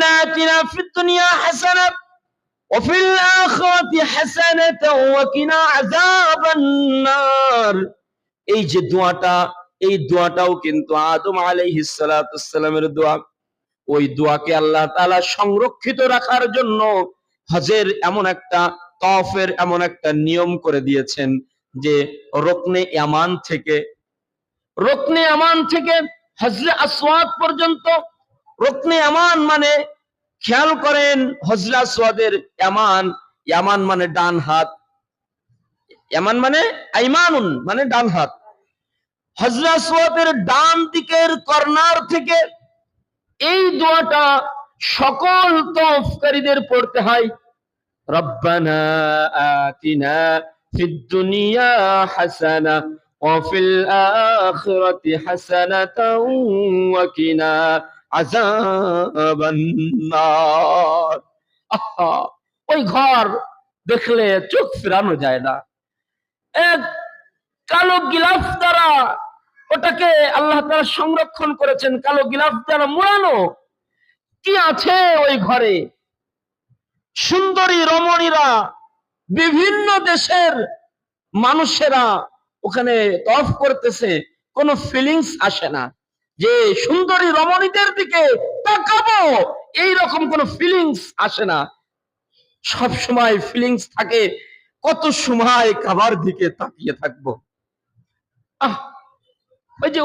রব্বানা আতিনা ফিদ দুনিয়া হাসানা ওয়া ফিল আখিরাতি হাসানাতাও ওয়া কিনা আযাবান নার। এই যে দোয়াটা, এই দোয়াটাও কিন্তু আদম আলাইহিস সালাতু ওয়াসসালামের দোয়া। ওই দোয়াকে আল্লাহ তাআলা সংরক্ষিত রাখার জন্য হজের এমন একটা, তওয়াফের এমন একটা নিয়ম করে দিয়েছেন যে রুকনে ইয়ামান থেকে হজরে আসওয়াদ পর্যন্ত। রুকনে ইয়ামান মানে, খেয়াল করেন, হজরে আসওয়াদের ইয়ামান, ইয়ামান মানে ডান হাত, ইয়ামান মানে আইমানুন মানে ডান হাত। হজরে আসওয়াদের ডান দিকের কর্নার থেকে এই দোয়াটা সকল তওয়াফকারীদের পড়তে হয়। রব্বানা আতিনা ফিদ দুনিয়া হাসানা ওয়া ফিল আখিরাতি হাসানাতাও ওয়া কিনা আযাবান নার। আহা, ওই ঘর দেখলে চোখ ফেরানো যায় না। এক কালো গিলাফ দ্বারা ওটাকে আল্লাহ তাআলা সংরক্ষণ করেছেন, কালো গিলাফ দ্বারা মোড়ানো। কি আছে ওই ঘরে? সুন্দরী রমণীরা, বিভিন্ন দেশের মানুষেরা ওখানে তওয়াফ করতেছে, কোনো ফিলিংস আসে না যে সুন্দরী রমণীদের দিকে তাকাবো, এইরকম কোনো ফিলিংস আসে না। সব সময় ফিলিংস থাকে কত সময় কাবার দিকে তাকিয়ে থাকবো। ওই যে